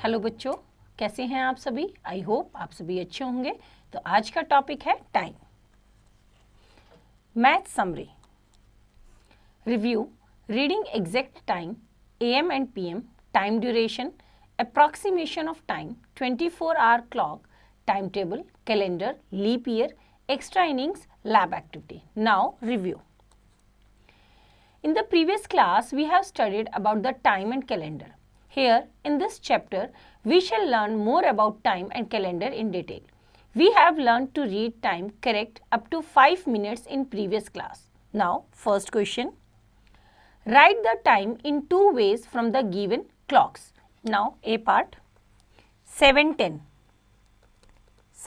Hello बच्चों, कैसे हैं आप सभी। आई होप आप सभी अच्छे होंगे। तो आज का टॉपिक है time. Math summary review, reading exact time, AM and PM, time duration, approximation of time, 24-hour clock, timetable, calendar, leap year, extra innings, lab activity. Now review. In the previous class, we have studied about the time and calendar. Here, in this chapter, we shall learn more about time and calendar in detail. We have learned to read time correct up to 5 minutes in previous class. Now, first question. Write the time in two ways from the given clocks. Now, A part. 7:10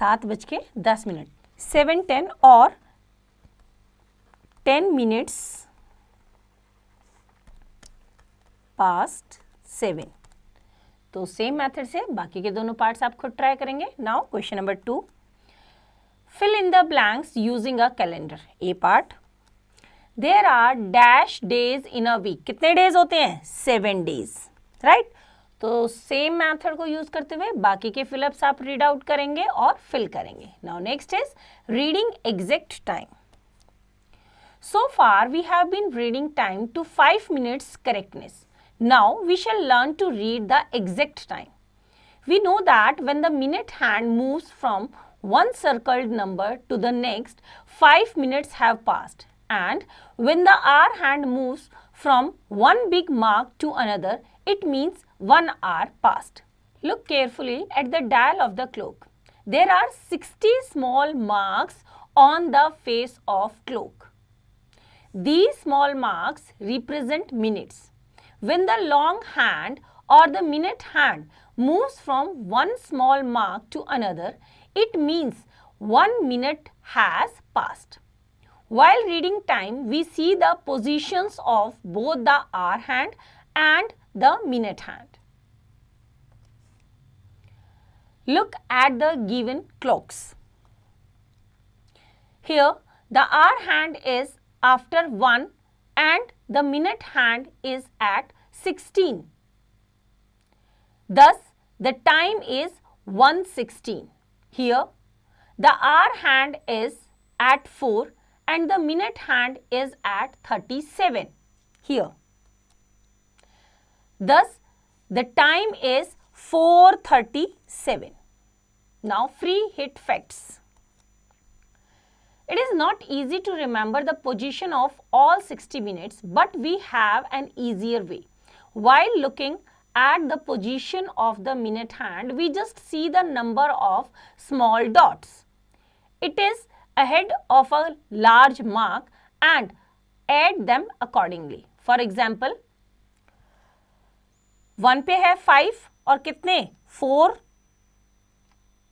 7:10 7:10 और 10 minutes past 7. तो same method से बाकी के दोनों parts आप खुद try करेंगे. Now question number 2. Fill in the blanks using a calendar. A part. There are dash days in a week. कितने डेज होते हैं? 7 डेज. राइट. तो सेम मेथड को यूज करते हुए बाकी के फिलअप्स आप रीड आउट करेंगे और फिल करेंगे. Now next is reading exact time. So far we have been reading time to 5 minutes correctness. Now we shall learn to read the exact time. We know that when the minute hand moves from one circled number to the next, 5 minutes have passed. And when the hour hand moves from one big mark to another, it means 1 hour passed. Look carefully at the dial of the clock. There are 60 small marks on the face of clock. These small marks represent minutes. When the long hand or the minute hand moves from one small mark to another, it means 1 minute has passed. While reading time, we see the positions of both the hour hand and the minute hand. Look at the given clocks. Here, the hour hand is after 1 and the minute hand is at 16. Thus, the time is 1:16. Here, the hour hand is at 4 and the minute hand is at 37. Here. Thus, the time is 4:37. Now, free hit facts. It is not easy to remember the position of all 60 minutes, but we have an easier way. While looking at the position of the minute hand, we just see the number of small dots. It is ahead of a large mark and add them accordingly. For example, 1 पे है 5 और कितने 4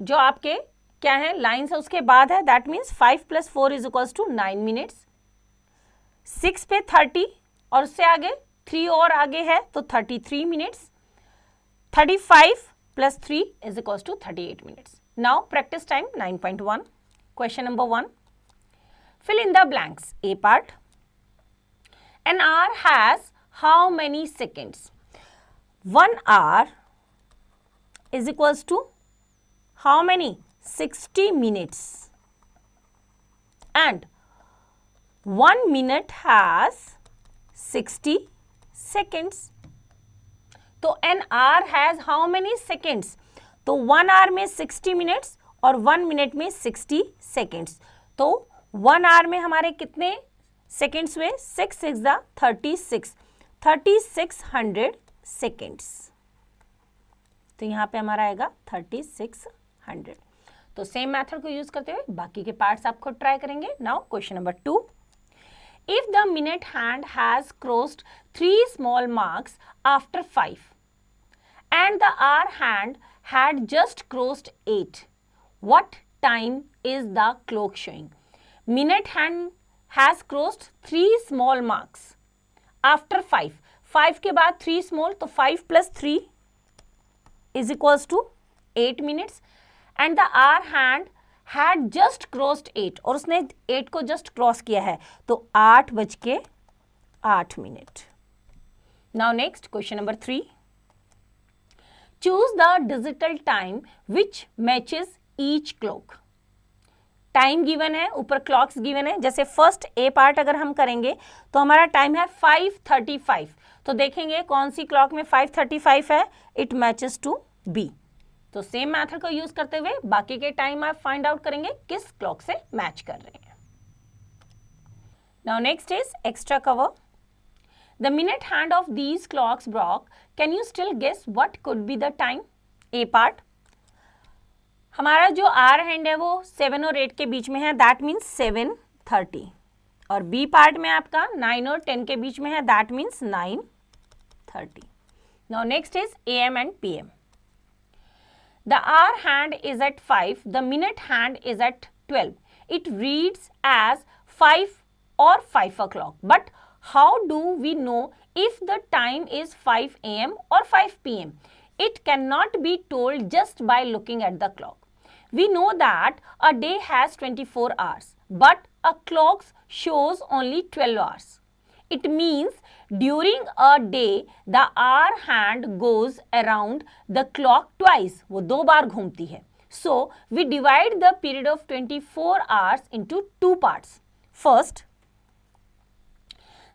जो आपके क्या है lines है उसके बाद है. That means 5 + 4 = 9 minutes. 6 पे 30 और उससे आगे 3 और आगे है तो 33 minutes. 35 + 3 = 38 minutes. Now practice time 9.1. Question number 1. Fill in the blanks. A part. An hour has how many seconds? 1 hour = how many? 60 minutes. And 1 minute has 60 seconds. तो an hour has how many seconds? तो 1 hour में 60 minutes और 1 minute में 60 seconds. तो 1 hour में हमारे कितने seconds हुए? 6 × 6 = 36. 3600 seconds. तो यहाँ पे हमारा आएगा 3600. तो सेम मेथड को यूज करते हुए बाकी के पार्ट्स आप खुद ट्राई करेंगे. Now question number 2. If the minute hand has crossed 3 small marks after 5 and the hour hand had just crossed 8, what time is the clock showing? Minute hand has crossed 3 small marks after 5 के बाद 3 small तो 5 + 3 = 8 minutes. And the hour hand had just crossed 8 और उसने 8 को just cross किया है तो 8:08. Now next question number 3. Choose the digital time which matches each clock. Time given है, ऊपर क्लॉक्स गिवन है. जैसे फर्स्ट ए पार्ट अगर हम करेंगे तो हमारा टाइम है 5:35. तो देखेंगे कौन सी क्लॉक में 5:35 है. It matches to be. तो सेम मेथड को यूज करते हुए बाकी के टाइम आप फाइंड आउट करेंगे किस क्लॉक से मैच कर रहे हैं. Now next is extra cover. The minute hand of these clocks broke. Can you still guess what could be the time? A part, हमारा जो आर हैंड है वो 7 और 8 के बीच में है, दैट मीन्स 7:30. और बी पार्ट में आपका 9 और 10 के बीच में है, that means 9:30. Now next is AM and PM. The hour hand is at 5, the minute hand is at 12. It reads as 5 or 5 o'clock. But how do we know if the time is 5 AM or 5 PM? It cannot be told just by looking at the clock. We know that a day has 24 hours, but a clock shows only 12 hours. It means during a day the hour hand goes around the clock twice. वो 2 बार घूमती है. So we divide the period of 24 hours into 2 parts. First,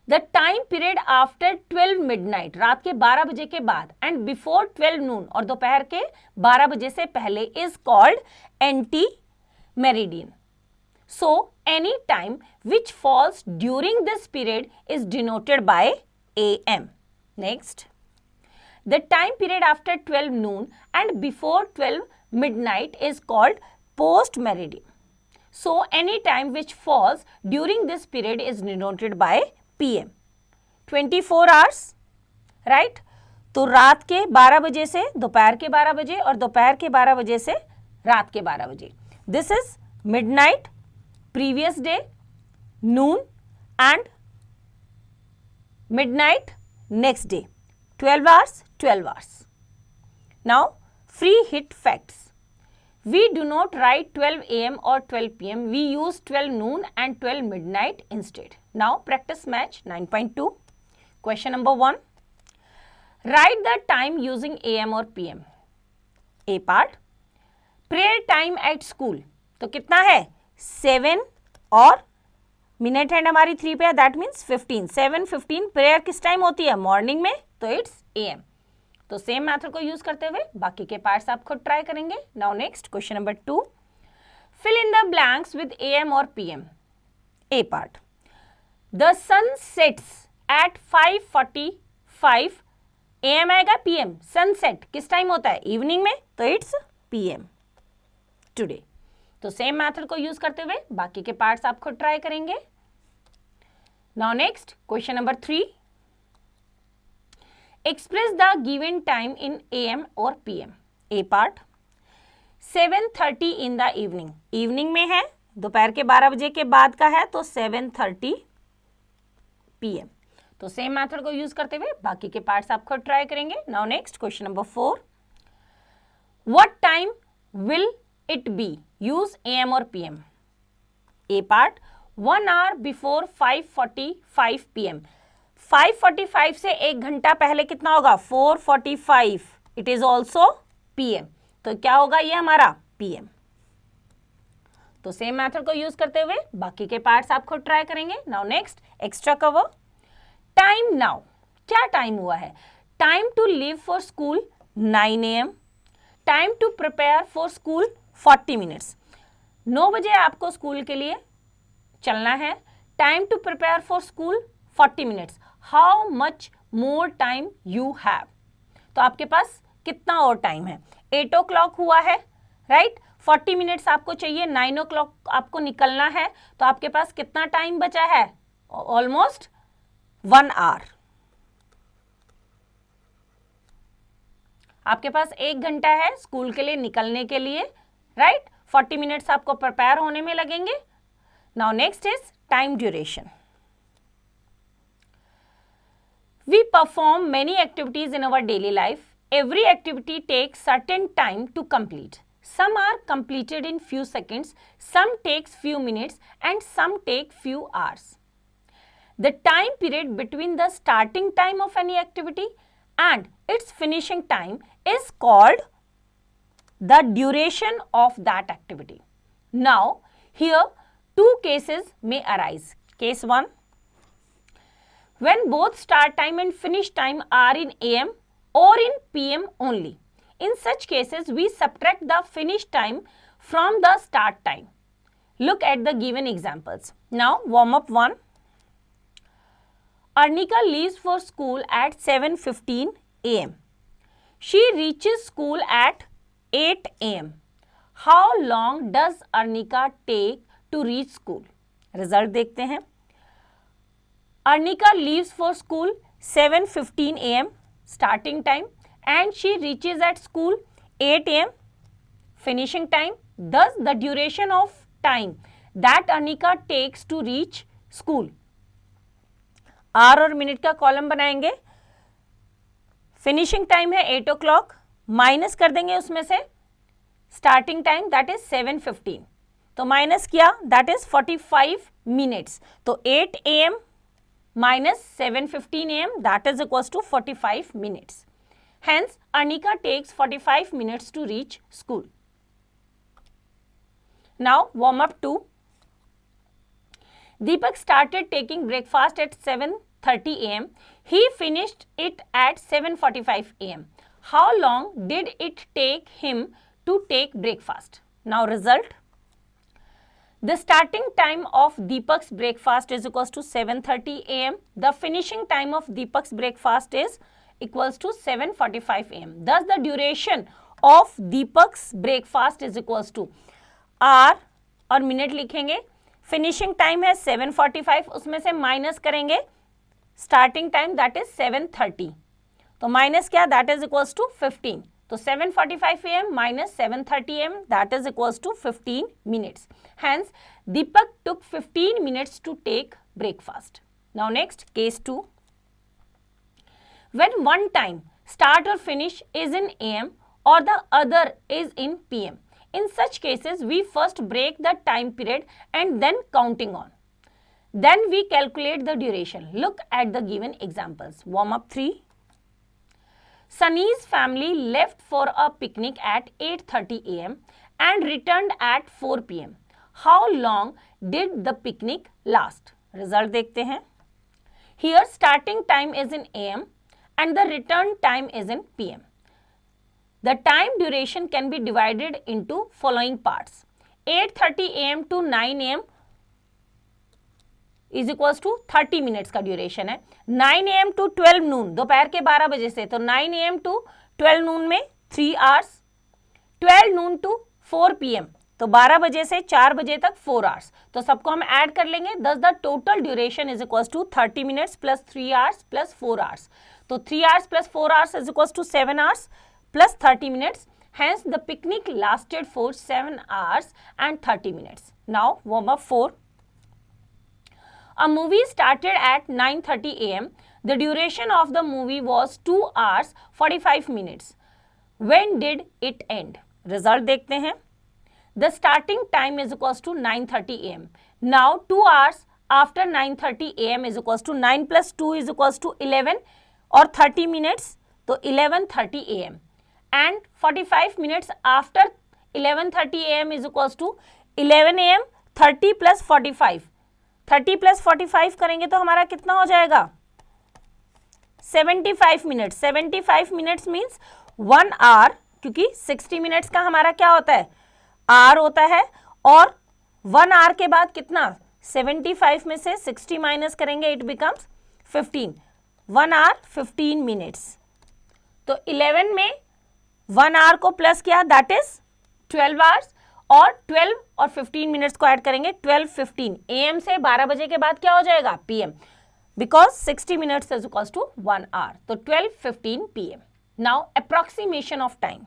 the time period after 12 midnight, रात के 12 बजे के बाद, and before 12 noon और दोपहर के 12 बजे से पहले is called anti-meridian. So any time which falls during this period is denoted by AM. Next, the time period after 12 noon and before 12 midnight is called post meridian. So any time which falls during this period is denoted by PM. 24 hours, right? तो रात के 12 बजे से दोपहर के 12 बजे और दोपहर के 12 बजे से रात के 12 बजे. This is midnight, previous day, noon and midnight next day. 12 hours, 12 hours. Now free hit facts. We do not write 12 AM or 12 PM. We use 12 noon and 12 midnight instead. Now practice match 9.2. Question number 1. Write the time using AM or PM. A part. Prayer time at school. तो कितना है? 7 और minute hand हमारी 3 पे है, that means 15. 7:15 prayer किस time होती है? मॉर्निंग में, तो इट्स AM. तो सेम मेथड को यूज करते हुए बाकी के पार्ट्स आप खुद ट्राई करेंगे. Now next question number 2. Fill in the blanks with AM और PM. A part. The sun sets at 5:45 AM आएगा. PM सनसेट किस टाइम होता है? इवनिंग में, तो इट्स PM टुडे. तो सेम मेथड को यूज करते हुए बाकी के पार्ट्स आप खुद ट्राई करेंगे. Now next question number 3. Express the given time in AM और PM. A part. 7:30 in the evening. Evening में है, दोपहर के 12 बजे के बाद का है, तो 7:30 PM. तो सेम मेथड को यूज करते हुए बाकी के पार्ट्स आप खुद ट्राई करेंगे. Now next question number 4. What time will it be? Use AM or PM. A part. 1 hour before 5:45 PM. 5:45 से 1 घंटा पहले कितना होगा? 4:45. It is also PM. तो क्या होगा ये हमारा? PM. तो सेम मेथड को यूज करते हुए बाकी के पार्ट्स आप खुद ट्राई करेंगे. Now next extra cover. Time now. क्या टाइम हुआ है? Time to leave for school 9 AM. Time to prepare for school 40 minutes. 9 बजे आपको स्कूल के लिए चलना है. Time to prepare for school 40 minutes. How much more time you have? तो आपके पास कितना और टाइम है? 8 o'clock हुआ है, राइट? 40 मिनट्स आपको चाहिए. 9 o'clock आपको निकलना है, तो आपके पास कितना टाइम बचा है? Almost 1 hour. आपके पास 1 घंटा है स्कूल के लिए निकलने के लिए, राइट? 40 मिनट्स आपको प्रिपेयर होने में लगेंगे. Now next is time duration. We perform many activities in our daily life. Every activity takes certain time to complete. Some are completed in few seconds, some takes few minutes and some take few hours. The time period between the starting time of any activity and its finishing time is called the duration of that activity. Now, here two cases may arise. Case 1, when both start time and finish time are in AM or in PM only. In such cases, we subtract the finish time from the start time. Look at the given examples. Now, warm up 1. Arnika leaves for school at 7:15 AM. She reaches school at 8 AM. How long does Arnika take to reach school? Result देखते हैं. Arnika leaves for school 7:15 AM starting time and she reaches at school 8 AM finishing time. Thus, the duration of time that Arnika takes to reach school. Hour और minute का column बनाएंगे. Finishing time है 8 o'clock, minus कर देंगे उसमें से starting time that is 7:15. तो minus किया दैट इज 45 मिनट्स. तो 8 AM minus 7:15 AM that is equals to 45 minutes. Hence, Arnika takes 45 minutes to reach school. Now, warm up 2. Deepak started taking breakfast at 7:30 AM. He finished it at 7:45 AM. How long did it take him to take breakfast? Now, result. The starting time of Deepak's breakfast is equals to 7:30 AM. The finishing time of Deepak's breakfast is equals to 7:45 AM. Thus, the duration of Deepak's breakfast is equals to hour और minute लिखेंगे. Finishing time है 7:45, उसमें से minus करेंगे starting time that is 7:30. तो minus क्या that is equals to 15. तो 7:45 AM minus 7:30 AM that is equals to 15 minutes. Hence, Deepak took 15 minutes to take breakfast. Now next, case 2. When one time start or finish is in AM or the other is in PM. In such cases, we first break the time period and then counting on. Then we calculate the duration. Look at the given examples. Warm up 3. Sunny's family left for a picnic at 8:30 AM and returned at 4 PM. How long did the picnic last? Result देखते हैं. Here starting time is in AM and the return time is in PM. The time duration can be divided into following parts. 8:30 AM to 9 AM is equals to 30 minutes का duration है. 9 AM to 12 नून, दोपहर के 12 बजे से, तो 9 AM to 12 नून में 3 hours. 12 noon to 4 PM, तो 12 बजे से 4 बजे तक 4 hours. तो सबको हम ऐड कर लेंगे. Thus the total duration is equals to 30 minutes plus 3 hours plus 4 hours. तो 3 hours plus 4 hours is equals to 7 hours plus 30 minutes. Hence, the picnic lasted for 7 hours and 30 minutes. Now, warm up 4. A movie started at 9:30 AM. The duration of the movie was 2 hours 45 minutes. When did it end? Result देखते हैं. The starting time is equals to 9:30 AM. Now 2 hours after 9:30 AM is equals to 9 plus 2 is equals to 11 और 30 minutes, तो 11:30 AM. And 45 minutes after 11:30 AM is equals to 11 AM. 30 plus 45. 30 plus 45 करेंगे तो हमारा कितना हो जाएगा 75 मिनट्स. 75 मिनट्स मीन्स 1 hour, क्योंकि 60 minutes का हमारा क्या होता है आर होता है, और 1 hour के बाद कितना 75 में से 60 माइनस करेंगे इट बिकम्स 15. 1 hour 15 minutes. तो 11 में 1 hour को प्लस किया दैट इज 12 hours, और 12 और 15 मिनट्स को ऐड करेंगे 12:15. AM से 12 बजे के बाद क्या हो जाएगा PM, because 60 minutes is equals to 1 hour. तो 12:15 PM. Now approximation of time.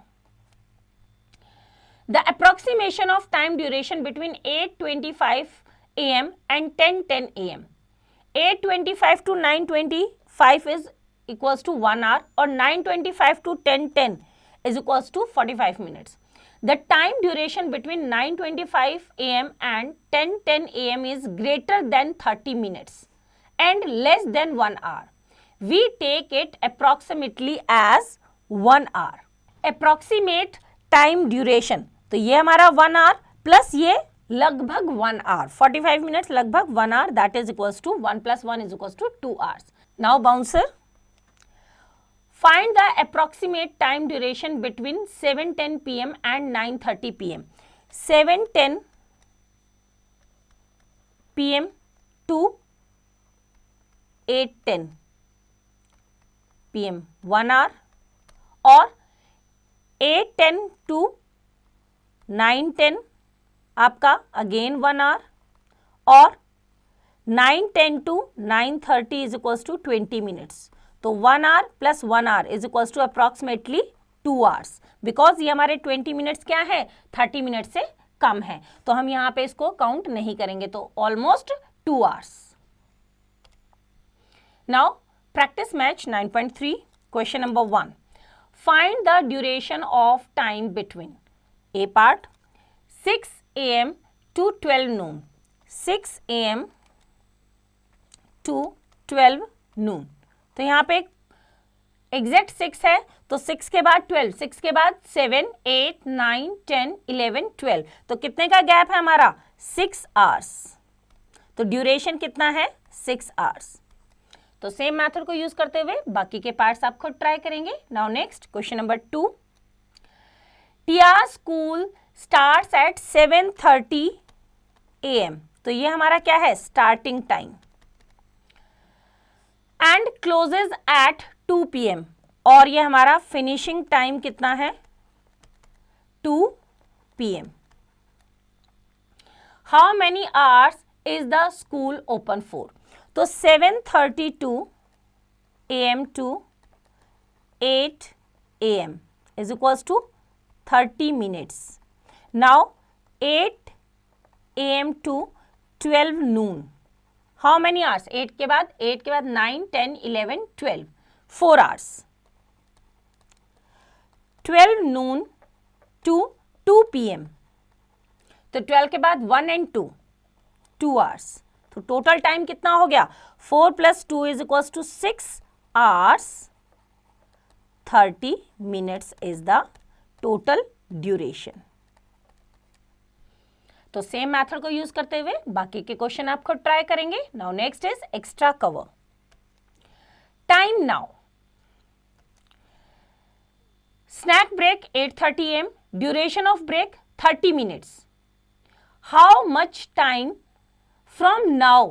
The approximation of time duration between 8:25 AM and 10:10 AM. 8:25 to 9:25 is equals to 1 hour, और 9:25 to 10:10 is equals to 45 minutes. The time duration between 9:25 AM and 10:10 AM is greater than 30 minutes and less than 1 hour. we take it approximately as 1 hour. Approximate time duration, तो ये हमारा 1 hour plus ये लगभग 1 hour, 45 minutes लगभग 1 hour, that is equals to 1 plus 1 is equals to 2 hours. Now bouncer, find the approximate time duration between 7:10 p.m. and 9:30 p.m. 7:10 p.m. to 8:10 p.m. 1 hour और 8:10 to 9:10 आपका again 1 hour और 9:10 to 9:30 is equals to 20 minutes. तो 1 hour plus 1 hour is equals to approximately 2 hours. Because ये हमारे 20 minutes क्या है, 30 minute से कम है, तो हम यहाँ पे इसको काउंट नहीं करेंगे, तो almost 2 hours. Now practice match 9.3 question number 1. Find the duration of time between A part 6 a.m. to 12 noon. 6 a.m. to 12 noon. तो यहाँ पे एग्जैक्ट 6 है, तो 6 के बाद 12, 6 के बाद 7, 8, 9, 10, 11, 12, तो कितने का गैप है हमारा, 6 hours. तो ड्यूरेशन कितना है, 6 hours. तो सेम मेथड को यूज करते हुए बाकी के पार्ट्स आप खुद ट्राई करेंगे. Now next question number 2. Tia school starts at 7:30 AM. तो ये हमारा क्या है, starting time, and closes at 2 PM. और ये हमारा फिनिशिंग टाइम कितना है, 2 PM. How many hours is the school open for. तो 7:32 AM to 8 AM is equals to 30 minutes. Now 8 AM to 12 noon. How many hours? 8 के बाद 9, 10, 11, 12. 4 hours. 12 noon to 2 PM. तो 12 के बाद 1 and 2, 2 hours. तो total time कितना हो गया, 4 plus 2 is equals to 6 hours 30 minutes is the total duration. तो सेम मेथड को यूज करते हुए बाकी के क्वेश्चन आप खुद ट्राई करेंगे. Now next is extra cover. Time now. Snack break 8:30 AM. Duration of break 30 minutes. How much time from now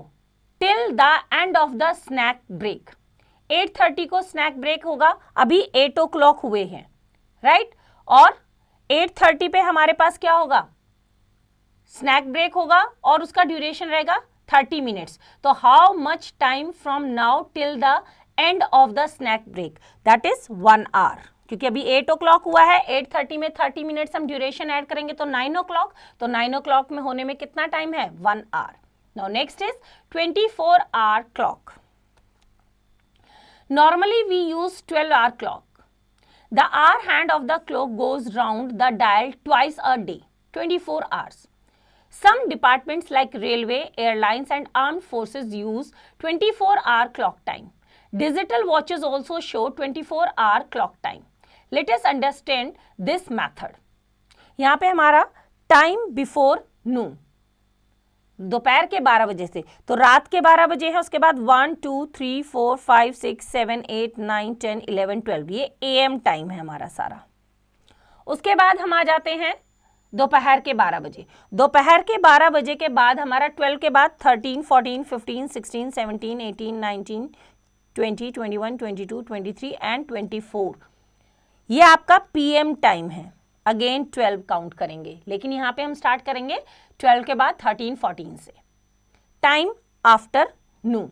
till the end of the snack break. 8:30 को snack break होगा, अभी 8 o'clock हुए हैं, right, और 8:30 पे हमारे पास क्या होगा, स्नैक ब्रेक होगा और उसका ड्यूरेशन रहेगा 30 मिनट्स. तो how much time from now till the end of the snack break, that is 1 hour. क्योंकि अभी 8 o'clock हुआ है, 8:30 में 30 मिनट्स हम ड्यूरेशन ऐड करेंगे तो 9 o'clock. तो 9 o'clock में होने में कितना टाइम है, 1 hour. Now next is 24-hour clock. Normally we use 12-hour clock. The hour hand of the clock goes round the dial twice a day, 24 hours. Some departments like railway, airlines and armed forces use 24-hour clock time. Digital watches also show 24-hour clock time. Let us understand this method. यहाँ पे हमारा time before नून, दोपहर के 12 बजे से, तो रात के 12 बजे है, उसके बाद 1, 2, 3, 4, 5, 6, 7, 8, 9, 10, 11, 12, ये AM टाइम है हमारा सारा. उसके बाद हम आ जाते हैं दोपहर के 12 बजे. दोपहर के 12 बजे के बाद हमारा 12 के बाद 13, 14, 15, 16, 17, 18, 19, 20, 21, 22, 23 एंड 24. ये आपका PM टाइम है. अगेन 12 काउंट करेंगे, लेकिन यहाँ पे हम स्टार्ट करेंगे 12 के बाद 13, 14 से. Time after Noon.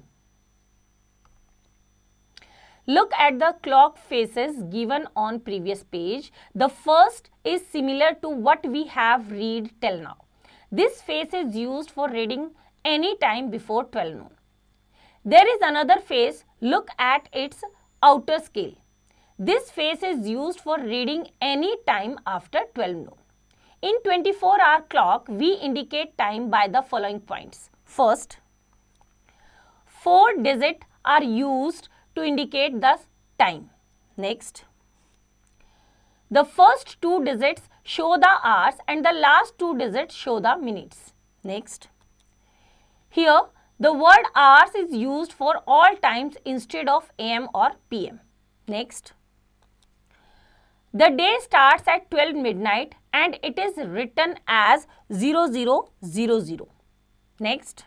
Look at the clock faces given on previous page. The first is similar to what we have read till now. This face is used for reading any time before 12 noon. There is another face. Look at its outer scale. This face is used for reading any time after 12 noon. In 24-hour clock, we indicate time by the following points. First, 4 digits are used to indicate the time. Next, the first two digits show the hours and the last two digits show the minutes. Next, here the word hours is used for all times instead of AM or PM. Next, the day starts at 12 midnight and it is written as 0000. Next,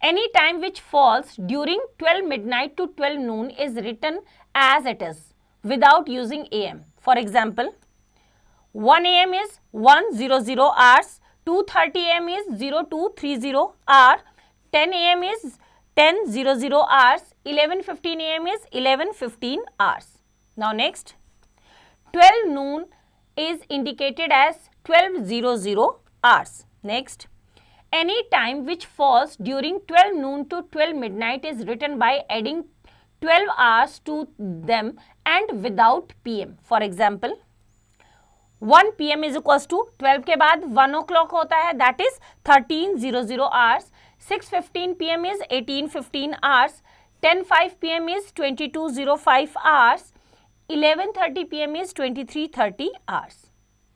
any time which falls during 12 midnight to 12 noon is written as it is without using AM. For example, 1 AM is 100 hours, 2:30 AM is 0230 hour, 10 AM is 10:00 hours, 11:15 AM is 11:15 hours. Now next, 12 noon is indicated as 12:00 hours. Next, any time which falls during 12 noon to 12 midnight is written by adding 12 hours to them and without PM. For example, 1 PM is equals to 12 के बाद 1 o'clock होता है, that is 13:00 hours. 6:15 PM is 18:15 hours. 10:05 PM is 22:05 hours. 11:30 PM is 23:30 hours.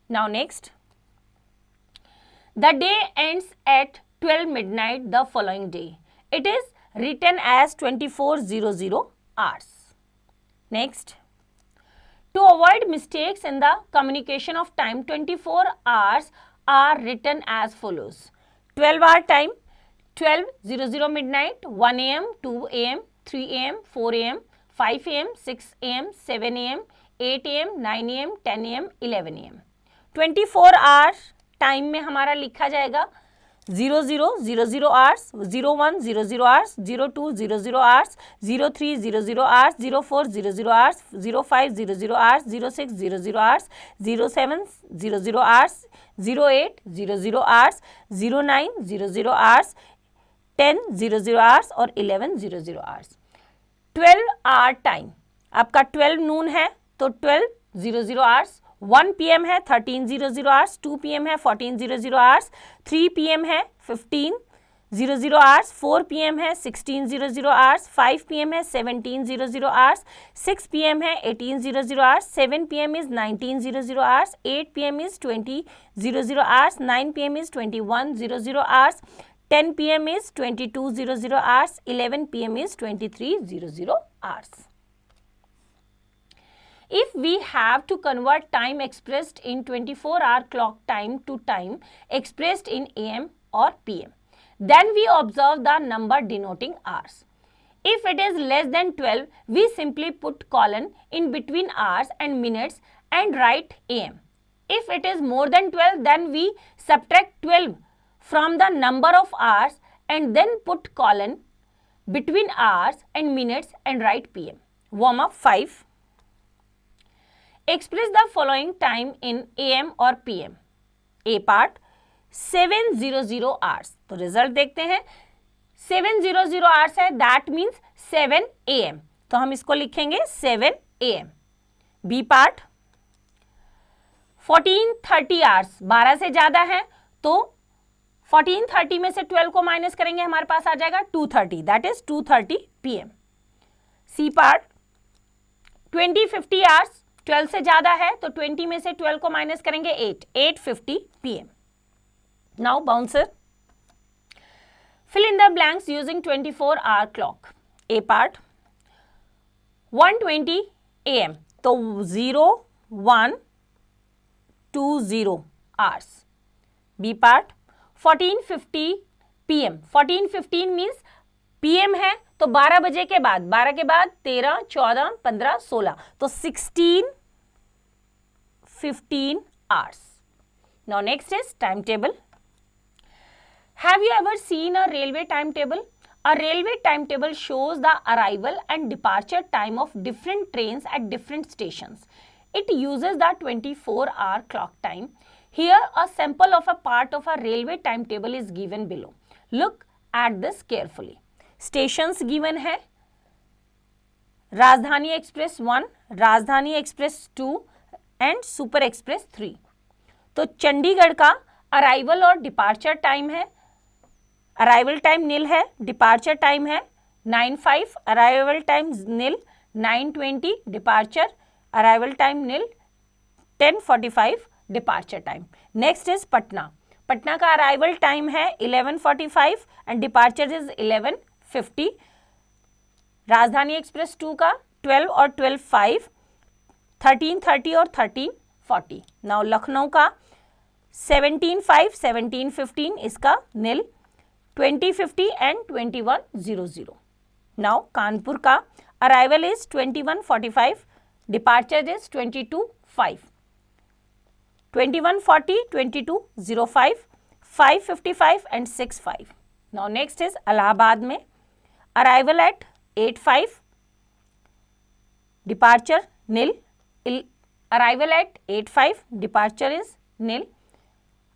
Now next, the day ends at 12 midnight the following day. It is written as 24:00 hours. Next, to avoid mistakes in the communication of time, 24 hours are written as follows. 12-hour time, 12:00 midnight, 1 AM, 2 AM, 3 AM, 4 AM, 5 AM, 6 AM, 7 AM, 8 AM, 9 AM, 10 AM, 11 AM. 24 our time में हमारा लिखा जाएगा 00:00 hours, 01:00 hours, 02:00 hours, 03:00 hours, 04:00 hours, 05:00 hours, 06:00 hours, 07:00 hours, 08:00 hours, 09:00 hours, 10:00 hours और 11:00 hours. 12 our time आपका 12 नून है तो 12:00 hours, 1 PM है 13:00 hours, 2 PM है 14:00 आवर्स, 3 PM है 15:00 आवर्स, 4 PM है 16:00 आवर्स, 5 PM है 17:00 आवर्स, 6 PM है 18:00 hours, 7 PM is 19:00 hours, 8 PM is 20:00 hours, 9 PM is 21:00 hours, 10 PM is 22:00 hours, 11 PM is 23:00 hours. If we have to convert time expressed in 24-hour clock time to time expressed in AM or PM, then we observe the number denoting hours. If it is less than 12, we simply put colon in between hours and minutes and write AM. If it is more than 12, then we subtract 12 from the number of hours and then put colon between hours and minutes and write PM. Warm up 5. Express the following time in AM or PM. A part 7:00 hours. तो result देखते हैं. 7:00 hours है, that means 7 AM. तो हम इसको लिखेंगे 7 AM. B part 14:30 hours. 12 से ज्यादा है तो 14:30 में से 12 को माइनस करेंगे, हमारे पास आ जाएगा 2:30, that is 2:30 PM. C part 20:50 hours. 12 से ज्यादा है तो 20 में से 12 को माइनस करेंगे 8:50 PM. Now bouncer. Fill in the blanks using 24-hour clock. A part 1:20 AM तो 01:20 hours. B part 14:50 PM. 14:15 means PM है तो 12 बजे के बाद, 12 के बाद 13, 14, 15, 16 तो 16:15 hours. Now next is timetable. Have you ever seen a railway timetable? A railway timetable shows the arrival and departure time of different trains at different stations. It uses the 24-hour clock time. Here a sample of a part of a railway timetable is given below. Look at this carefully. Stations given है राजधानी express 1, राजधानी express 2 and super express 3. तो चंडीगढ़ का arrival और departure time है, arrival time 0 है, departure time है 9:05 arrival time nil, 9:20 departure, arrival time nil, 10:45 departure time. Next is Patna. Patna का अराइवल टाइम है 11:45 एंड डिपार्चर इज 11:50। राजधानी एक्सप्रेस 2 का 12 और 12:05, 13:30 और 13:40। नाउ लखनऊ का 17:05, 17:15 इसका नील, 20:50 एंड 21:00। नाउ कानपुर का arrival is 21:45, departure is 22:05, 21:40, 22:05, 5:55 and 6:05। Now next is Allahabad में arrival at 8:05, departure nil, arrival at 8:05, departure is nil,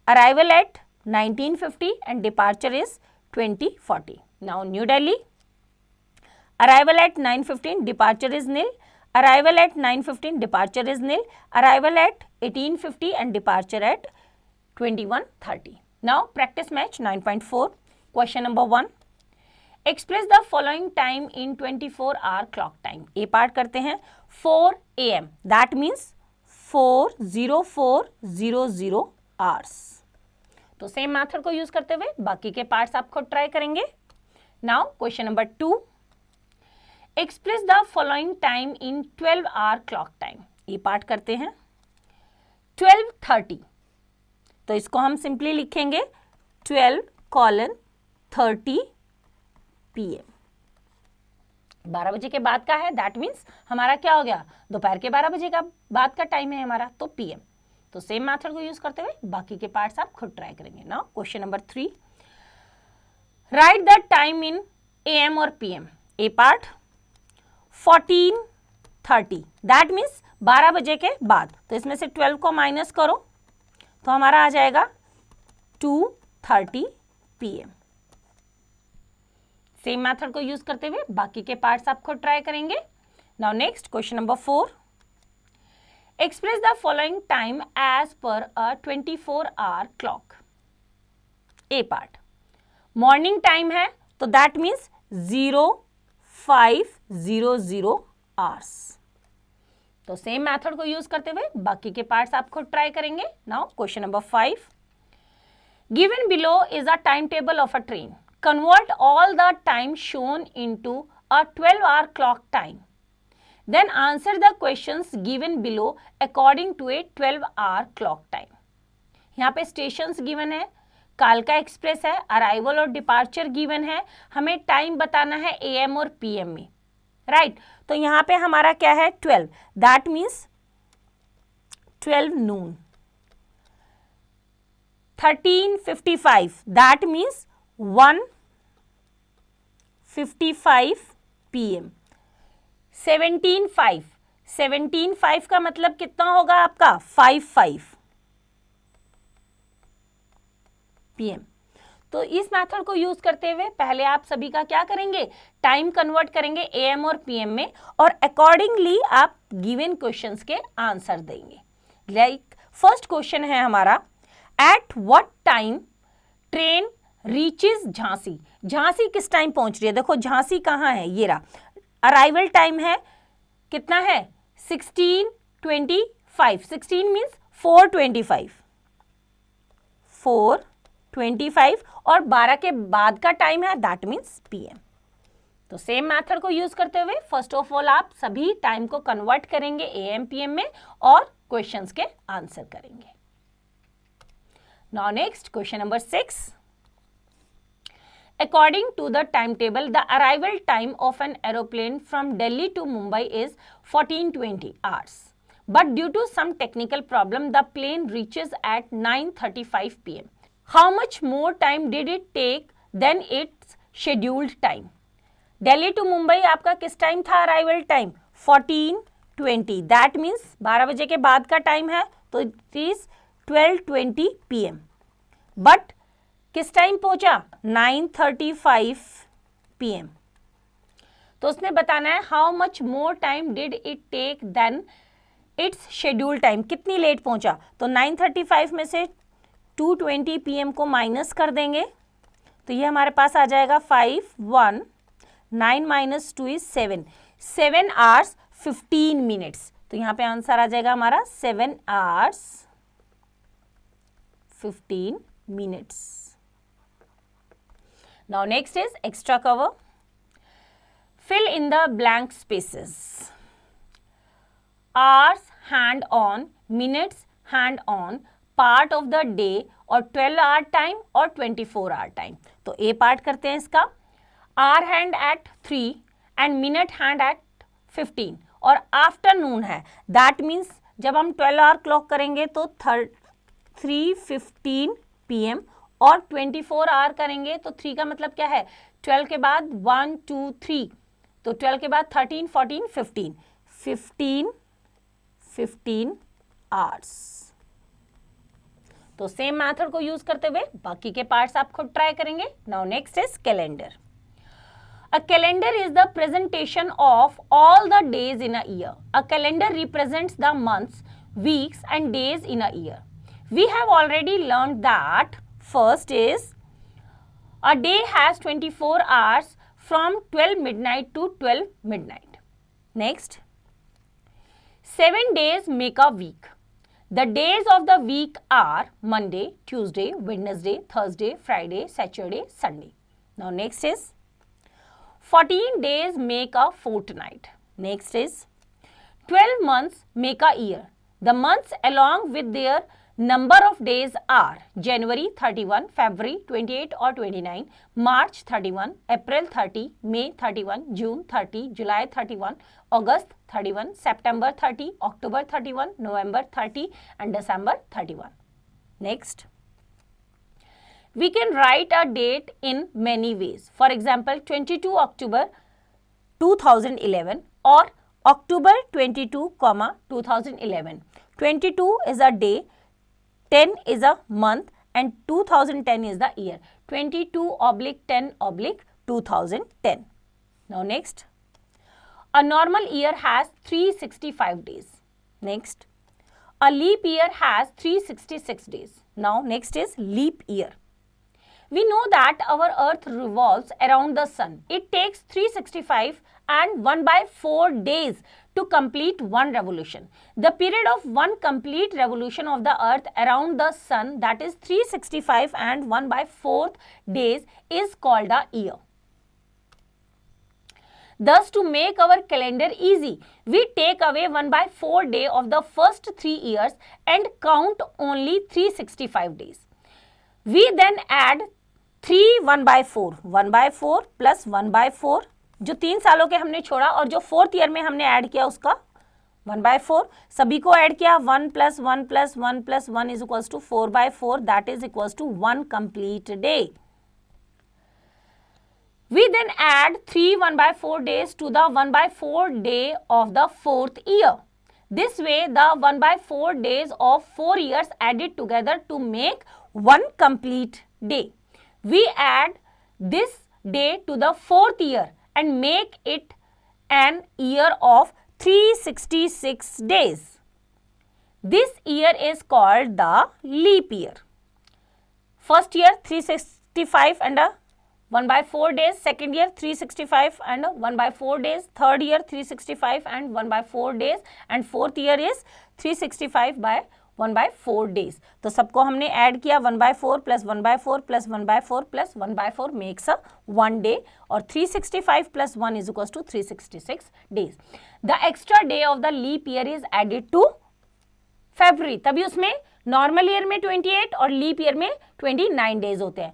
arrival at 19:50 and departure is 20:40. Now New Delhi, arrival at 9:15, departure is nil, arrival at 9:15, departure is nil, arrival at 18:50 and departure at 21:30. Now practice match 9.4. Question number 1. Express the following time in 24-hour clock time. A part करते हैं 4 AM. That means 4:04:00 hours. तो same method को use करते हुए बाकी के parts आप खुद ट्राई करेंगे। Now question number 2, express the following time in 12-hour clock time. ये पार्ट करते हैं 12:30, तो इसको हम सिंपली लिखेंगे 12:30 PM। 12 बजे के बाद का है, दैट मीन्स हमारा क्या हो गया, दोपहर के 12 बजे का बाद का टाइम है हमारा, तो PM। तो सेम मेथड को यूज करते हुए बाकी के पार्ट्स आप खुद ट्राई करेंगे। Now question number 3, right the time in AM और PM। A part 14:30, that means 12 बजे के बाद, तो इसमें से 12 को माइनस करो तो हमारा आ जाएगा 2:30 PM। सेम मेथड को यूज करते हुए बाकी के पार्ट्स आप खुद ट्राई करेंगे। Now next question number 4, express the following time as per a 24-hour clock. A part morning time है तो दैट मीन्स 05:00 hours। तो सेम मेथड को यूज करते हुए बाकी के पार्ट्स आप खुद ट्राई करेंगे। Now question number 5, given below is a time table of a train, convert all the time shown into a 12-hour clock time, then answer the questions given below according to a 12-hour clock time. यहाँ पे stations given है, कालका express है, arrival और departure given है, हमें time बताना है AM और PM में, राइट। तो यहाँ पे हमारा क्या है 12, that means 12 noon, 13:55, that means 1:55 PM, 17:05 का मतलब कितना होगा आपका 5:05 PM। तो इस मेथड को यूज करते हुए पहले आप सभी का क्या करेंगे, टाइम कन्वर्ट करेंगे AM और PM में और अकॉर्डिंगली आप गिवन क्वेश्चंस के आंसर देंगे। लाइक फर्स्ट क्वेश्चन है हमारा, at what time train reaches Jhansi. Jhansi किस टाइम पहुंच रही है, देखो झांसी कहाँ है, ये रहा, अराइवल टाइम है कितना है 16:25, 16 मीन्स 4:25 और 12 के बाद का टाइम है दैट मीन्स PM। तो सेम मेथड को यूज करते हुए फर्स्ट ऑफ ऑल आप सभी टाइम को कन्वर्ट करेंगे AM PM में और क्वेश्चंस के आंसर करेंगे। Now next question number 6, according to the timetable the arrival time of an aeroplane from Delhi to Mumbai is 14:20 hours, but due to some technical problem the plane reaches at 9:35 PM. How much more time did it take than its scheduled time? Delhi to Mumbai आपका किस time था arrival time 14:20, that means 12 बजे के बाद का time है तो it is 12:20 PM, but किस टाइम पहुंचा 9:35 PM। तो उसने बताना है how much more time did it take than its schedule time, कितनी लेट पहुंचा। तो 9:35 में से 2:20 PM को माइनस कर देंगे तो ये हमारे पास आ जाएगा 5:1, 9 minus 2 is 7. 7 hours 15 minutes. तो यहाँ पे आंसर आ जाएगा हमारा 7 hours 15 minutes. Now next is extra cover. Fill in the blank spaces. Hours hand on, minutes hand on, part of the day और 12-hour time और 24-hour time. तो A part करते हैं इसका. hour hand at 3 and minute hand at 15 और afternoon है. That means जब हम 12-hour क्लॉक करेंगे तो 3:15 PM और 24-hour करेंगे तो 3 का मतलब क्या है, 12 के बाद 1 2 3, तो 12 के बाद 13 14 15 hours. तो सेम मेथड को यूज करते हुए बाकी के पार्ट्स आप खुद ट्राई करेंगे. Now next is calendar. A calendar is the presentation of all the days in a year. A calendar represents the months, weeks and days in a year. We have already learned that first is a day has 24 hours from 12 midnight to 12 midnight. Next, 7 days make a week. The days of the week are Monday, Tuesday, Wednesday, Thursday, Friday, Saturday, Sunday. Now next is 14 days make a fortnight. Next is 12 months make a year. The months along with their number of days are January 31, February 28 or 29, March 31, April 30, May 31, June 30, July 31, August 31, September 30, October 31, November 30 and December 31. Next, we can write a date in many ways. For example, 22 October 2011 or October 22, 2011. 22 is a day, 10 is a month and 2010 is the year. 22/10/2010. Now next, a normal year has 365 days. Next, a leap year has 366 days. Now next is leap year. We know that our earth revolves around the sun. It takes 365 and 1/4 days to complete one revolution. The period of one complete revolution of the earth around the sun, that is 365 and 1/4 days, is called a year. Thus, to make our calendar easy, we take away 1/4 day of the first 3 years and count only 365 days. We then add 3 1/4, 1/4 plus 1/4, जो 3 सालों के हमने छोड़ा और जो 4th year में हमने add किया उसका 1/4, सभी को ऐड किया. 1 plus 1 plus 1 plus 1 is equals to 4/4, that is equals to 1 complete day. We then add 3 1/4 days to the 1/4 day of the 4th year. This way, the 1/4 days of 4 years added together to make 1 complete day. We add this day to the 4th year and make it an year of 366 days. This year is called the leap year. First year 365 and 1/4 days, second year 365 and 1/4 days, third year 365 and 1/4 days and fourth year is 365 by 1/4 days. तो सबको हमने add किया. 1/4 plus 1/4 plus 1/4 plus 1/4 makes a 1 day और 365 plus 1 is equals to 366 days. The extra day of the leap year is added to February. तभी उसमें normal year में 28 और leap year में 29 days होते हैं,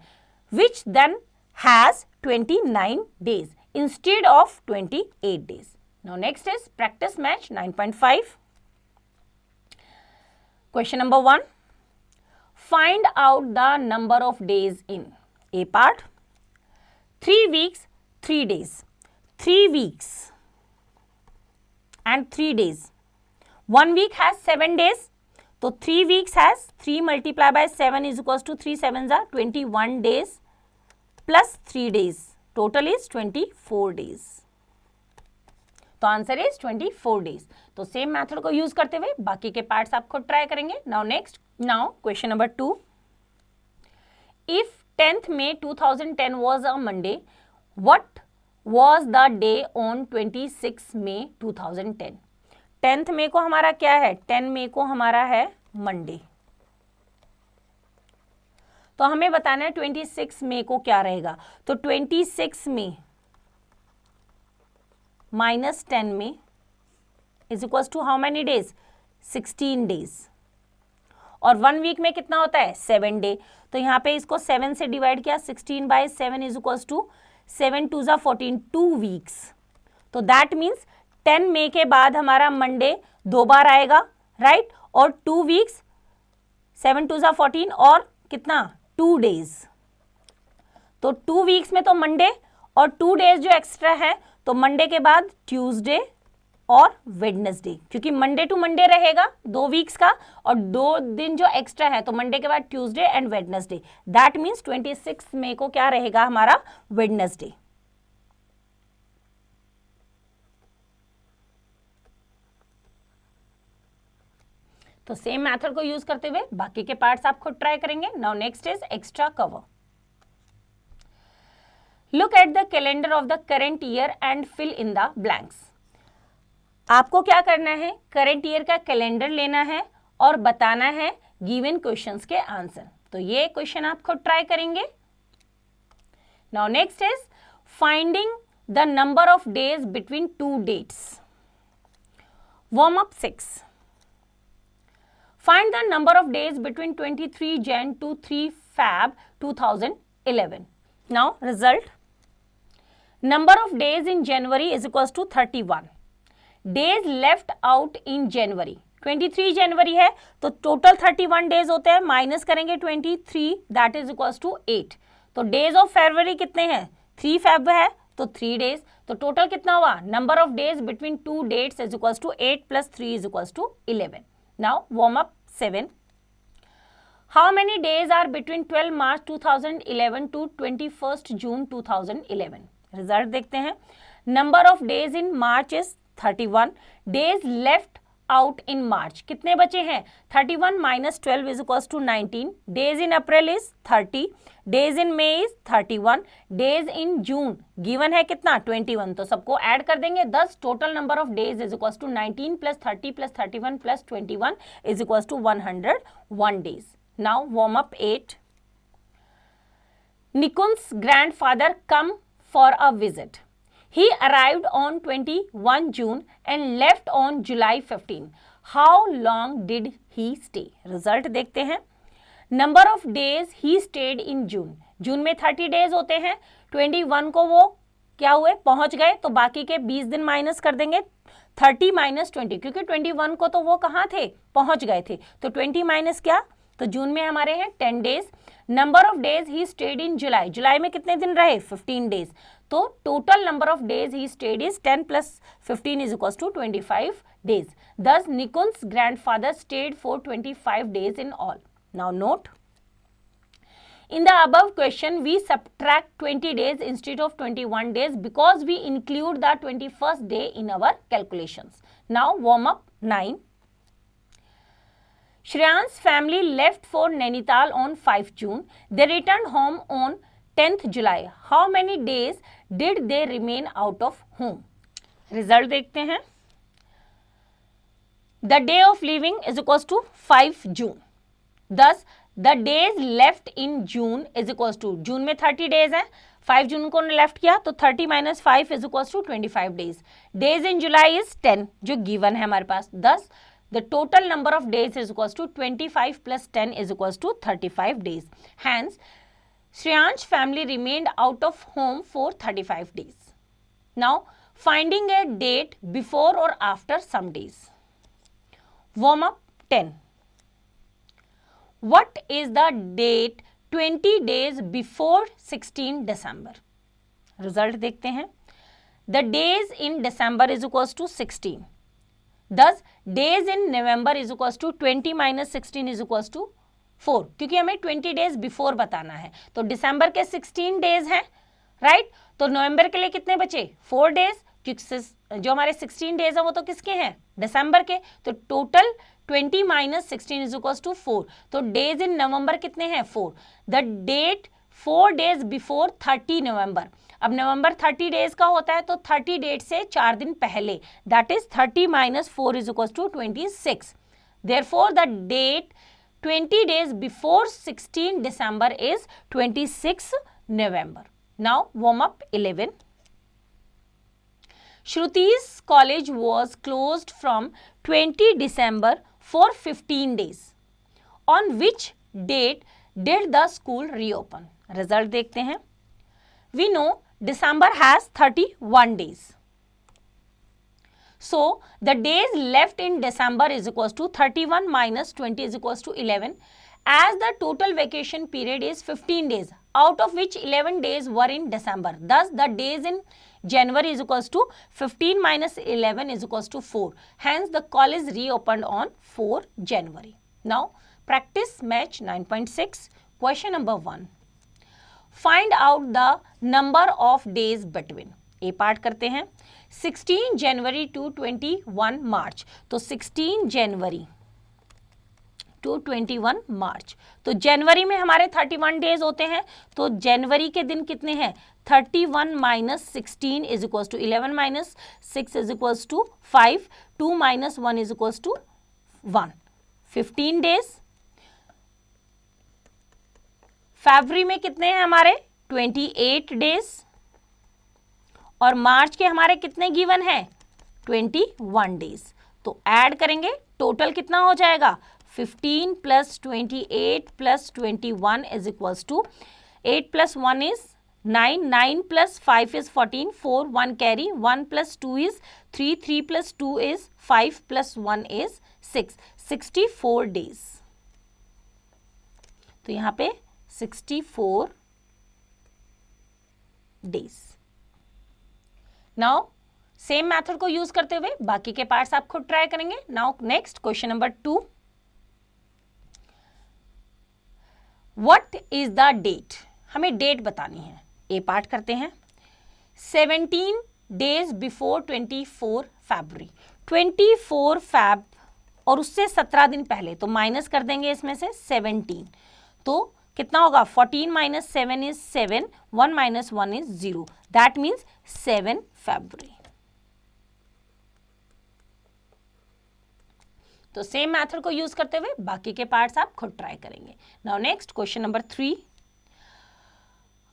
which then has 29 days instead of 28 days. Now next is practice match 9.5. Question number 1. Find out the number of days in A part. 3 weeks, 3 days. 3 weeks and 3 days. 1 week has 7 days. So 3 weeks has 3 multiplied by 7 is equals to 3 7s are 21 days plus 3 days. Total is 24 days. तो answer is 24 days. तो same method को use करते हुए बाकी के parts आप खुद try करेंगे. Now next, now question number 2. If 10th May 2010 was a Monday, what was the day on 26 May 2010. 10th मई को हमारा क्या है? 10 मई को हमारा है मंडे। तो हमें बताना है 26 मई को क्या रहेगा। तो 26 May minus 10 May is equal to how many days? 16 days. और 1 वीक में कितना होता है? 7 डे। तो यहाँ पे इसको 7 से डिवाइड किया, 16/7 इज इक्वल टू 7 2 ज़ा 14, 2 वीक्स। तो दैट मीन्स 10 मई के बाद हमारा मंडे 2 बार आएगा, राइट? और 2 वीक्स, 7 2 ज़ा 14 और कितना? 2 डेज। तो 2 वीक्स में तो मंडे और 2 डेज जो एक्स्ट्रा है, तो मंडे के बाद ट्यूसडे और वेडनेसडे, क्योंकि मंडे टू मंडे रहेगा 2 वीक्स का, और 2 दिन जो एक्स्ट्रा है तो मंडे के बाद Tuesday and Wednesday. That means 26 मई को क्या रहेगा हमारा? वेडनेसडे। तो सेम मेथड को यूज करते हुए बाकी के पार्ट्स आप खुद ट्राई करेंगे। Now next is extra cover. Look at the calendar of the current year and fill in the blanks. आपको क्या करना है? करंट ईयर का कैलेंडर लेना है और बताना है गिवन क्वेश्चंस के आंसर। तो ये क्वेश्चन आप खुद ट्राई करेंगे। Now next is finding the number of days between 2 dates. Warm up 6। Find the number of days between 23 Jan to 3 Feb 2011. Now result. Number of days in January is equals to 31. Days left out in January. 23 जनवरी है तो total 31 days होते हैं, minus करेंगे 23, that is equals to 8। तो days of February कितने हैं? 3 Feb है तो 3 डेज। तो टोटल कितना हुआ? Number of days between 2 dates is equals to 8 + 3 is equals to 11। Now warm up 7। How many days are between 12 March 2011 to 21 June 2011? Result देखते हैं। Number of days in March is 31, days left out in March कितने बचे हैं? 31 - 12 is equals to 19, days in April is 30, days in May is 31, days in June given है कितना? 21। तो सबको add कर देंगे 10। Total number of days is equals to 19 + 30 + 31 + 21 is equals to 101 days. Now warm up 8। Nikun's grandfather come for a visit. He arrived on 21 June and left on July 15. How long did he stay? Result देखते हैं। Number of days he stayed in June. जून में 30 days होते हैं। 21 को वो क्या हुए? पहुंच गए। तो बाकी के 20 दिन माइनस कर देंगे। 30 - 20, क्योंकि 21 को तो वो कहाँ थे? पहुंच गए थे। तो 20 माइनस क्या? तो जून में हमारे हैं 10 days. Number of days he stayed in July, जुलाई में कितने दिन रहे? 15 डेज। तो total number of days he stayed is 10 + 15 is equals to 25 days. Thus Nikun's grandfather stayed for 25 days in all. Now note, in the above question we subtract 20 days instead of 21 days because we include the 21st day in our calculations. Now warm up 9. Shreyan's family left for Nainital on 5 June. They returned home on 10th July. How many days did they remain out of home? Result देखते हैं। The day of leaving is equals to 5 June. Thus, the days left in June is equals to, जून में 30 days है, 5 जून को left किया तो 30 - 5 is equals to 25 days. Days in July is 10 जो given है हमारे पास। Thus, the total number of days is equals to 25 + 10 is equals to 35 days. Hence, Shreyan's family remained out of home for 35 days. Now, finding a date before or after some days. Warm up 10. What is the date 20 days before 16 December? Result देखते हैं। The days in December is equals to 16. Thus, days in November is equals to 20 - 16 is equals to 4, क्योंकि हमें 20 days before बताना है। तो दिसंबर के 16 days हैं, right? तो नवंबर के लिए कितने बचे? 4 डेज, क्योंकि जो हमारे 16 डेज हैं वो तो किसके हैं? दिसंबर के। तो टोटल 20 - 16 इज इक्वल्स टू 4। तो डेज इन नवंबर कितने हैं? 4। द डेट 4 डेज बिफोर 30 नवंबर। अब नवंबर 30 डेज का होता है तो 30 डेट से 4 दिन पहले, that is 30 minus 4 is equal to 26. Therefore, the date 20 days before 16 December is 26 November. Now, warm up 11. Shruti's college was closed from 20 December for 15 days. On which date did the school reopen? Result देखते हैं. We know December has 31 days. So, the days left in December is equals to 31 minus 20 is equals to 11. As the total vacation period is 15 days, out of which 11 days were in December. Thus, the days in January is equals to 15 minus 11 is equals to 4. Hence, the college reopened on 4 January. Now, practice match 9.6. Question number 1. Find out the number of days between. A part करते हैं. 16 जनवरी to 21 मार्च, तो 16 जनवरी to 21 मार्च, तो जनवरी में हमारे 31 days होते हैं, तो जनवरी के दिन कितने हैं? 31 minus 16 is equals to 11 minus 6 is equals to 5, 2 minus 1 is equals to 1, 15 days. फरवरी में कितने हैं हमारे? 28 डेज. और मार्च के हमारे कितने गिवन है? 21 डेज. तो ऐड करेंगे, टोटल कितना हो जाएगा? 15 plus 28 plus 21 is equals to 8 plus 1 is 9, 9 plus 5 is 14, 4 1 carry, 1 plus 2 is 3, 3 plus 2 is 5 plus 1 is 6, 64 days. तो यहां पे 64 डेज. नाउ सेम मेथड को यूज करते हुए बाकी के पार्ट्स आप खुद ट्राई करेंगे. Now next question number 2. What is the date? हमें डेट बतानी है. ए पार्ट करते हैं. 17 डेज बिफोर 24 फरवरी. 24 फैब और उससे 17 दिन पहले, तो माइनस कर देंगे इसमें से 17, तो कितना होगा? 14 minus 7 is 7, 1 minus 1 is 0, that means 7 फरवरी. तो सेम मेथड को यूज करते हुए बाकी के पार्ट्स आप खुद ट्राई करेंगे. Now next question number 3.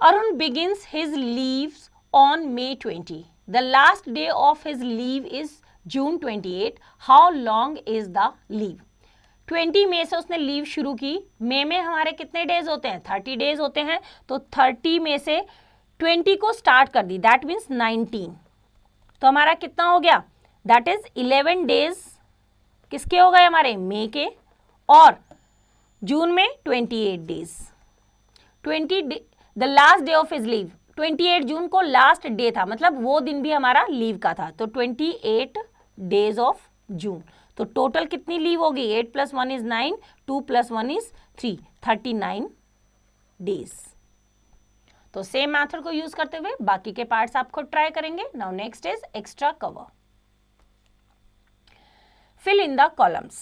Arun begins his leaves on May 20. The last day of his leave is June 28. How long is the leave? 20 मई से उसने लीव शुरू की. मई में हमारे कितने डेज होते हैं? 30 डेज होते हैं, तो 30 में से 20 को स्टार्ट कर दी, दैट मीन्स 19, तो हमारा कितना हो गया? दैट इज 11 डेज किसके हो गए हमारे? मई के. और जून में 28 days. The last day of his leave, 28 जून को लास्ट डे था, मतलब वो दिन भी हमारा लीव का था, तो 28 डेज ऑफ जून. तो टोटल कितनी लीव होगी? 8 plus 1 is 9, 2 plus 1 is 3, 39 days. तो सेम मेथड को यूज करते हुए बाकी के पार्ट्स आप खुद ट्राई करेंगे. Now next is extra cover. Fill in the columns.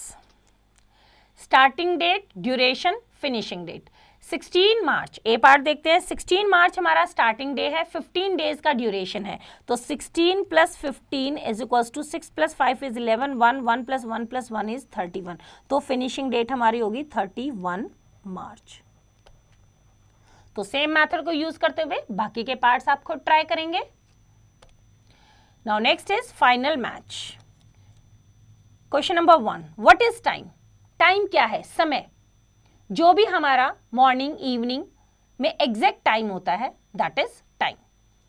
Starting date, duration, finishing date. 16 March, A part देखते हैं. 16 मार्च हमारा स्टार्टिंग डे है, 15 डेज का ड्यूरेशन है, तो 16 plus 15 is equals to 6 plus 5 is 11, 1 plus 1 plus 1 is 31, तो finishing date हमारी होगी 31 मार्च. तो सेम मेथड को यूज करते हुए बाकी के पार्ट्स आप खुद ट्राई करेंगे. Now next is final match. Question number 1. What is time? Time क्या है? समय. जो भी हमारा मॉर्निंग इवनिंग में एग्जैक्ट टाइम होता है, that is time.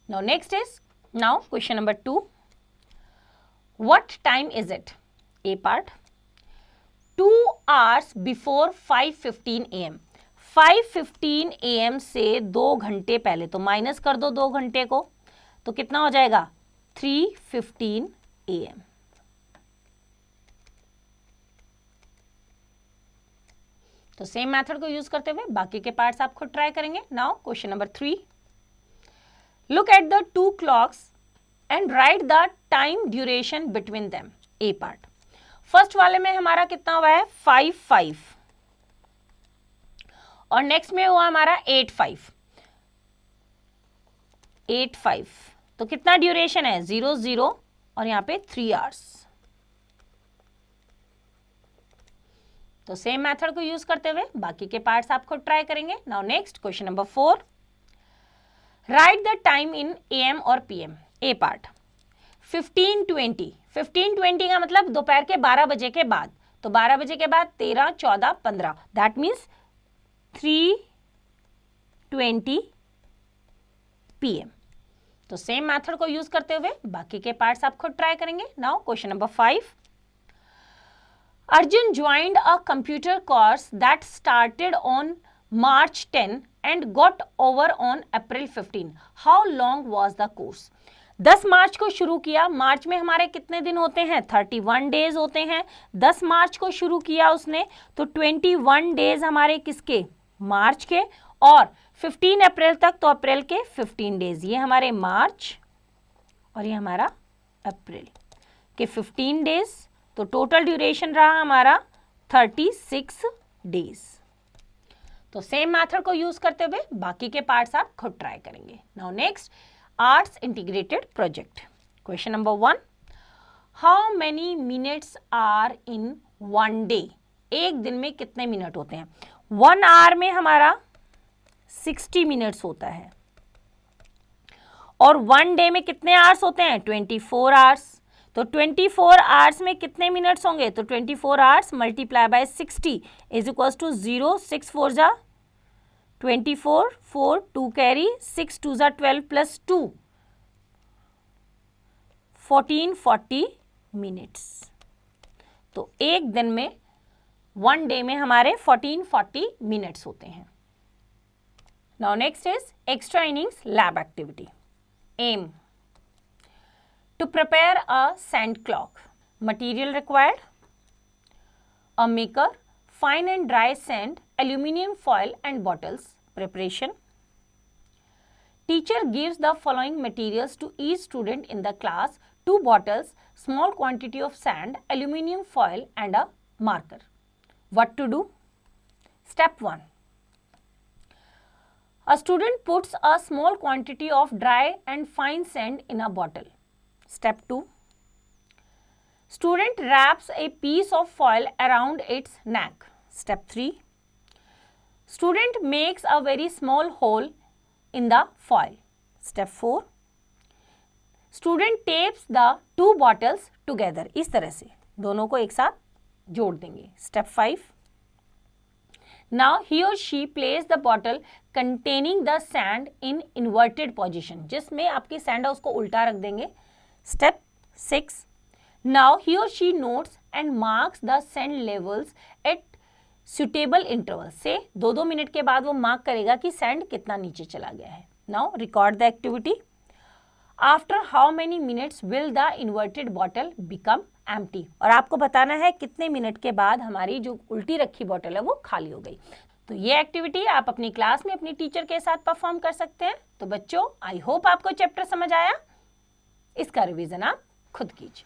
Now next is now question number 2. What time is it? A part. 2 hours before 5:15 AM. 5:15 AM से 2 घंटे पहले, तो माइनस कर दो 2 घंटे को, तो कितना हो जाएगा? 3:15 AM. तो सेम मेथड को यूज करते हुए बाकी के पार्ट्स आप खुद ट्राई करेंगे. Now question number 3. Look at the 2 clocks and right the time duration between them. A part. First वाले में हमारा कितना हुआ है? 5:05 और नेक्स्ट में हुआ हमारा 8:05. 8:05, तो कितना ड्यूरेशन है 0 0 और यहाँ पे 3 आवर्स। तो सेम मेथड को यूज करते हुए बाकी के पार्ट्स आप खुद ट्राई करेंगे। Now next question number 4, right the time in AM और PM। ए पार्ट 15:20, 15:20 का मतलब दोपहर के 12 बजे के बाद, तो 12 बजे के बाद 13, 14, 15, दैट मीन्स 3:20 PM। तो सेम मेथड को यूज करते हुए बाकी के पार्ट्स आप खुद ट्राई करेंगे। Now question number 5, Arjun joined a computer course that started on March 10 and got over on April 15. How long was the course? 10 मार्च को शुरू किया, मार्च में हमारे कितने दिन होते हैं 31 डेज होते हैं। 10 मार्च को शुरू किया उसने, तो 21 डेज हमारे किसके, मार्च के, और 15 अप्रैल तक, तो अप्रैल के 15 डेज। ये हमारे मार्च और ये हमारा अप्रैल के 15 डेज, तो टोटल ड्यूरेशन रहा हमारा 36 डेज। तो सेम मेथड को यूज करते हुए बाकी के पार्ट्स आप खुद ट्राई करेंगे। Now next, arts integrated project. Question number 1, how many minutes are in 1 day. एक दिन में कितने मिनट होते हैं? 1 आवर में हमारा 60 मिनट्स होता है, और 1 डे में कितने आवर्स होते हैं 24 आवर्स। तो 24 आवर्स में कितने मिनट्स होंगे? तो 24 hours multiply by 60 is equal to 0, 6 4 जा 24, 4 2 कैरी, 6 2 जा 12 प्लस 2 1440 मिनट्स। तो एक दिन में 1 डे में हमारे 1440 मिनट्स होते हैं। Now next is extra innings lab activity. Aim, to prepare a sand clock. Material required: a maker, fine and dry sand, aluminium foil and bottles. Preparation: teacher gives the following materials to each student in the class: 2 bottles, small quantity of sand, aluminium foil and a marker. What to do? Step 1, a student puts a small quantity of dry and fine sand in a bottle. Step 2, student wraps a piece of foil around its neck. Step 3, student makes a very small hole in the foil. Step 4, student tapes the 2 bottles together. इस तरह से दोनों को एक साथ जोड़ देंगे। Step 5, now he or she place the bottle containing the sand in inverted position, जिसमें आपकी सैंड है उसको उल्टा रख देंगे। Step 6, now he or she notes and marks the sand levels at suitable intervals. से 2-2 मिनट के बाद वो मार्क करेगा कि सैंड कितना नीचे चला गया है। Now record the activity. After how many minutes will the inverted bottle become empty? और आपको बताना है कितने मिनट के बाद हमारी जो उल्टी रखी बॉटल है वो खाली हो गई। तो ये एक्टिविटी आप अपनी क्लास में अपनी टीचर के साथ परफॉर्म कर सकते हैं। तो बच्चों, आई होप आपको चैप्टर समझ आया। इसका रिवीजन आप खुद कीजिए।